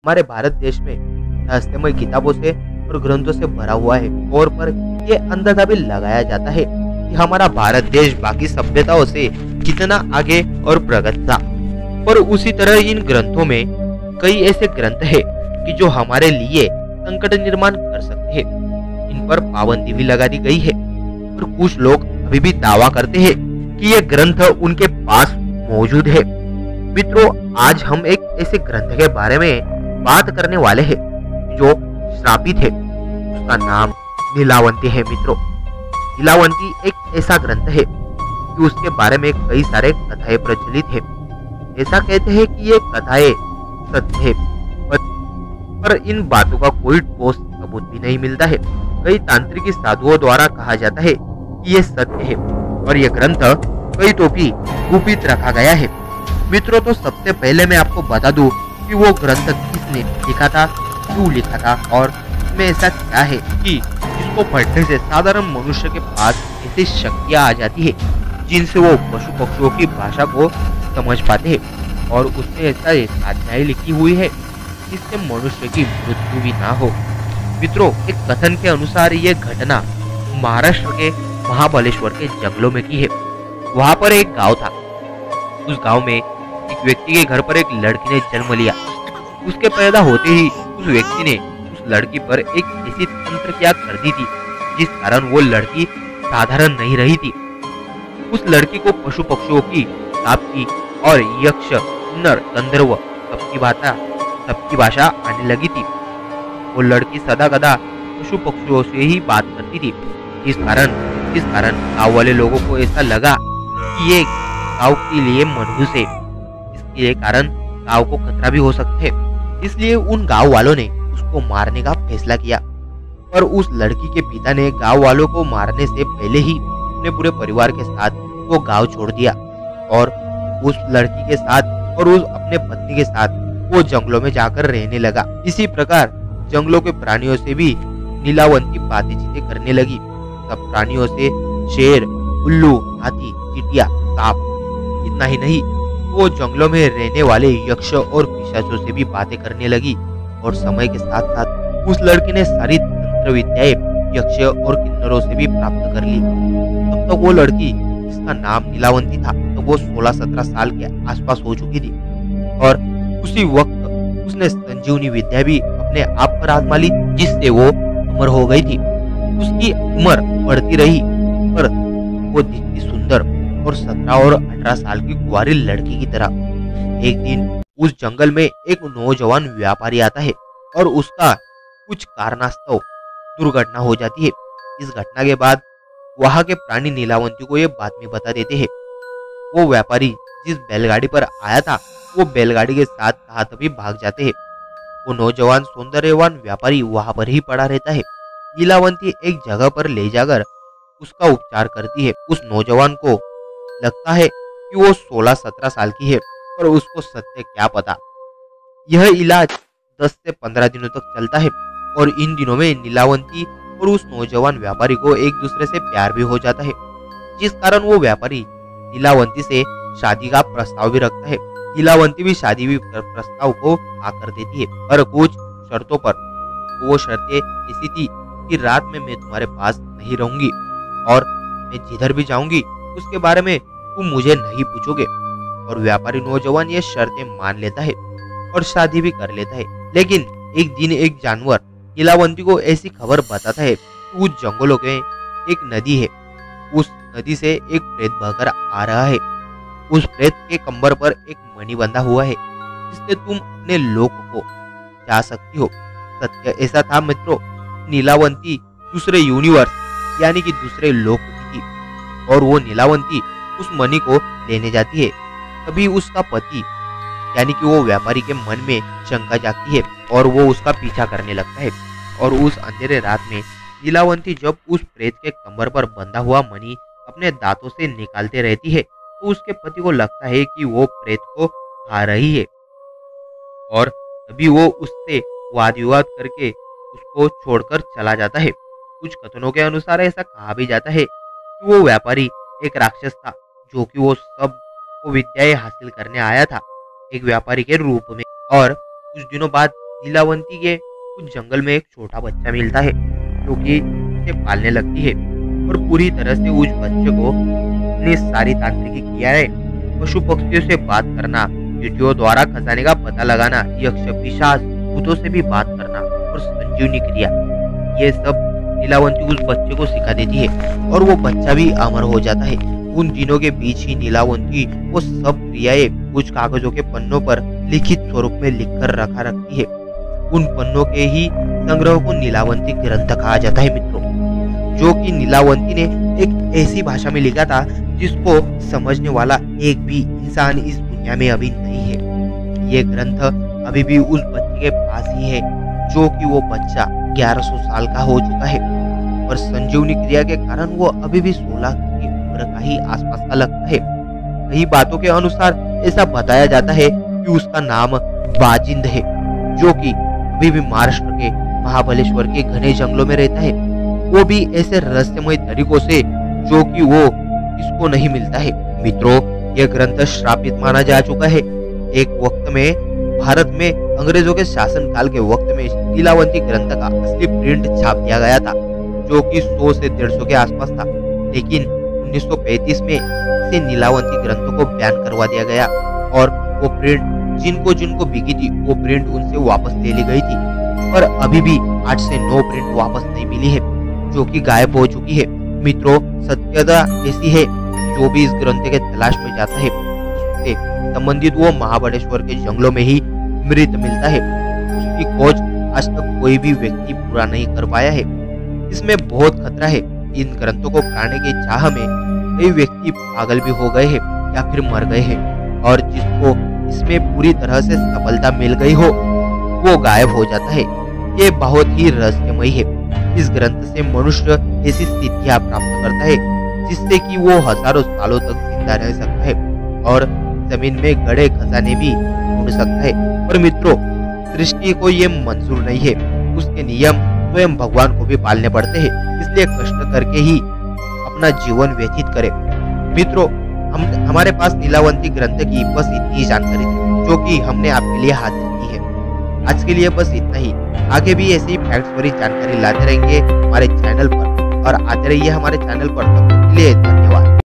हमारे भारत देश में रहस्यमय किताबों से और ग्रंथों से भरा हुआ है और पर ये अंदाजा भी लगाया जाता है कि हमारा भारत देश बाकी सभ्यताओं से कितना आगे और प्रगत था। पर उसी तरह इन ग्रंथों में कई ऐसे ग्रंथ है कि जो हमारे लिए संकट निर्माण कर सकते हैं। इन पर पाबंदी भी लगा दी गई है और कुछ लोग अभी भी दावा करते हैं कि ये ग्रंथ उनके पास मौजूद है। मित्रों, आज हम एक ऐसे ग्रंथ के बारे में बात करने वाले हैं जो श्रापित है। उसका नाम नीलावंती है। मित्रों, नीलावंती एक ऐसा ग्रंथ है कि उसके बारे में कई सारे कथाएं प्रचलित है। ऐसा कहते हैं कि ये कथाएं सत्य है, पर इन बातों का कोई ठोस सबूत भी नहीं मिलता है। कई तांत्रिक साधुओं द्वारा कहा जाता है कि ये सत्य है और ये ग्रंथ कई तो भी गुपित रखा गया है। मित्रों, तो सबसे पहले मैं आपको बता दूं कि वो ग्रंथ किसने लिखा था, क्यों लिखा था और इसमें ऐसा क्या है कि जिसको पढ़ने से साधारण मनुष्य के पास ऐसी शक्तियां आ जाती है जिनसे वो पशु पक्षियों की भाषा को समझ पाते हैं। और उसमें ऐसा एक अध्याय लिखी हुई है जिससे मनुष्य की मृत्यु भी ना हो। मित्रों, एक कथन के अनुसार ये घटना महाराष्ट्र के महाबलेश्वर के जंगलों में की है। वहाँ पर एक गांव था। उस गांव में एक व्यक्ति के घर पर एक लड़की ने जन्म लिया। उसके पैदा होते ही उस व्यक्ति ने उस लड़की पर एक ऐसी तंत्र क्रिया कर दी थी जिस कारण वो लड़की साधारण नहीं रही थी। उस लड़की को पशु पक्षियों की, सांप की और यक्ष, नर, गंधर्व सबकी भाषा आने लगी थी। वो लड़की सदा कदा पशु पक्षियों से ही बात करती थी। इस कारण गाँव वाले लोगों को ऐसा लगा कि ये गाँव के लिए मनहूस है। इसके कारण गाँव को खतरा भी हो सकता है। इसलिए उन गाँव वालों ने उसको मारने का फैसला किया। पर उस लड़की के पिता ने गाँव वालों को मारने से पहले ही अपने पूरे परिवार के साथ वो गाँव छोड़ दिया और उस लड़की के साथ और उस अपने पत्नी के साथ वो जंगलों में जाकर रहने लगा। इसी प्रकार जंगलों के प्राणियों से भी नीलावंती बातें करने लगी। सब प्राणियों से शेर, उल्लू, हाथी, चींटियां, सांप, इतना ही नहीं, वो जंगलों में रहने वाले यक्ष और पिशाचों से भी बातें करने लगी। और समय के साथ साथ उस लड़की ने सारी तंत्र विद्याएं यक्ष और किन्नरों से भी प्राप्त कर ली। तब तक वो लड़की, जिसका नाम नीलावंती था, तो वो 16-17 साल के आसपास हो चुकी थी। और उसी वक्त उसने संजीवनी विद्या भी अपने आप पर आजमा ली, जिससे वो अमर हो गई थी। उसकी उम्र बढ़ती रही पर वो दिखती सुंदर और 17 और 18 साल की कुंवारी लड़की की तरह। एक दिन उस जंगल में एक नौजवान व्यापारी आता है और उसका कुछ कारणास्तव दुर्घटना हो जाती है। इस घटना के बाद वहां के प्राणी नीलावंती को ये बातमी बता देते हैं। वो व्यापारी जिस बैलगाड़ी पर आया था, वो बैलगाड़ी के साथ कहा तभी भाग जाते हैं। वो नौजवान सौंदर्यवान व्यापारी वहां पर ही पड़ा रहता है। नीलावंती एक जगह पर ले जाकर उसका उपचार करती है। उस नौजवान को लगता है कि वो 16-17 साल की है, पर उसको सत्य क्या पता। यह इलाज 10 से 15 दिनों तक चलता है और इन दिनों में नीलावंती और उस नौजवान व्यापारी को एक दूसरे से प्यार भी हो जाता है, जिस कारण वो व्यापारी नीलावंती से शादी का प्रस्ताव भी रखता है। नीलावंती भी शादी भी प्रस्ताव को आकर देती है, पर कुछ शर्तों पर। वो शर्तें ऐसी थी कि रात में मैं तुम्हारे पास नहीं रहूंगी और मैं जिधर भी जाऊंगी उसके बारे में तुम मुझे नहीं पूछोगे। और व्यापारी नौजवान ये शर्तें मान लेता है और शादी भी कर लेता है। लेकिन एक दिन एक जानवर नीलावंती को ऐसी खबर बताता है कि उस जंगलों में एक नदी है। उस नदी से एक प्रेत बहकर आ रहा है। उस प्रेत के कमर पर एक मणि बंधा हुआ है जिससे तुम अपने लोक को जा सकती हो। सत्य ऐसा था मित्रों, नीलावंती दूसरे यूनिवर्स यानी कि दूसरे लोक की थी और वो नीलावंती उस मणि को लेने जाती है। तभी उसका पति यानी कि वो व्यापारी के मन में शंका जागती है और वो उसका पीछा करने लगता है। और उस अंधेरे रात में नीलावंती जब उस प्रेत के कमर पर बंधा हुआ मणि अपने दांतों से निकालते रहती है तो उसके पति को लगता है कि वो प्रेत को खा रही है और तभी वो उससे वाद विवाद करके उसको छोड़कर चला जाता है। कुछ कथनों के अनुसार ऐसा कहा भी जाता है कि वो व्यापारी एक राक्षस था जो कि वो सब को विद्याएं हासिल करने आया था एक व्यापारी के रूप में। और कुछ दिनों बाद नीलावंती के कुछ जंगल में एक छोटा बच्चा मिलता है जो कि उसे पालने लगती है और पूरी तरह से उस बच्चे को अपनी सारी तांत्रिकी क्रियाएं, पशु पक्षियों से बात करना, चींटियों द्वारा खजाने का पता लगाना, यक्ष पिशाच भूतों से भी बात करना और संजीवनी क्रिया, ये सब नीलावंती उस बच्चे को सिखा देती है और वो बच्चा भी अमर हो जाता है। उन दिनों के बीच ही नीलावंती वो सब क्रियाएं कुछ कागजों के पन्नों पर लिखित स्वरूप में लिखकर रखा रखती है। उन पन्नों के ही संग्रह को नीलावंती ग्रंथ कहा जाता है मित्रों, जो कि नीलावंती ने एक ऐसी भाषा में लिखा था जिसको समझने वाला एक भी इंसान इस दुनिया में अभी नहीं है। ये ग्रंथ अभी भी उस बच्चे के पास ही है जो कि वो बच्चा 1100 साल का हो चुका है और संजीवनी क्रिया के कारण वो अभी भी 16 की उम्र का ही आसपास का लगता है। कई बातों के अनुसार ऐसा बताया जाता है कि उसका नाम बाजिंद है, जो कि अभी भी महाराष्ट्र के महाबलेश्वर के घने जंगलों में रहता है। वो भी ऐसे रहस्यमय तरीकों से जो कि वो इसको नहीं मिलता है। मित्रों, यह ग्रंथ श्रापित माना जा चुका है। एक वक्त में भारत में अंग्रेजों के शासनकाल के वक्त में नीलावंती ग्रंथ का असली प्रिंट छाप दिया गया था, जो कि 100 से 150 के आसपास था। लेकिन 1935 में इसे नीलावंती ग्रंथों को बैन करवा दिया गया और वो प्रिंट जिनको जिनको बिकी थी वो प्रिंट उनसे वापस ले ली गई थी। पर अभी भी 8 से 9 प्रिंट वापस नहीं मिली है, जो कि गायब हो चुकी है। मित्रों, सत्यता ऐसी है, जो भी इस ग्रंथ के तलाश में जाता है उससे संबंधित वो महाबलेश्वर के जंगलों में ही मृत मिलता है। उसकी खोज आज तक कोई भी व्यक्ति पूरा नहीं कर पाया है। इसमें बहुत खतरा है। इन ग्रंथों को पाने की चाह में कई व्यक्ति पागल भी हो गए हैं या फिर मर गए हैं, और जिसको इसमें पूरी तरह से सफलता मिल गई हो वो गायब हो जाता है। ये बहुत ही रहस्यमय है। इस ग्रंथ से मनुष्य ऐसी सिद्धियां प्राप्त करता है जिससे कि वो हजारों सालों तक जिंदा रह सकता है और जमीन में गड़े खजाने भी ढूंढ सकता है। पर मित्रों, सृष्टि को ये मंजूर नहीं है। उसके नियम स्वयं भगवान को भी पालने पड़ते हैं, इसलिए कष्ट करके ही अपना जीवन व्यतीत करें। मित्रों, हमारे पास नीलावंती ग्रंथ की बस इतनी ही जानकारी थी जो कि हमने आपके लिए हाजिर की है। आज के लिए बस इतना ही। आगे भी ऐसी फैक्ट्स भरी जानकारी लाते रहेंगे हमारे चैनल पर, और आते रहिए हमारे चैनल पर। तब तक के लिए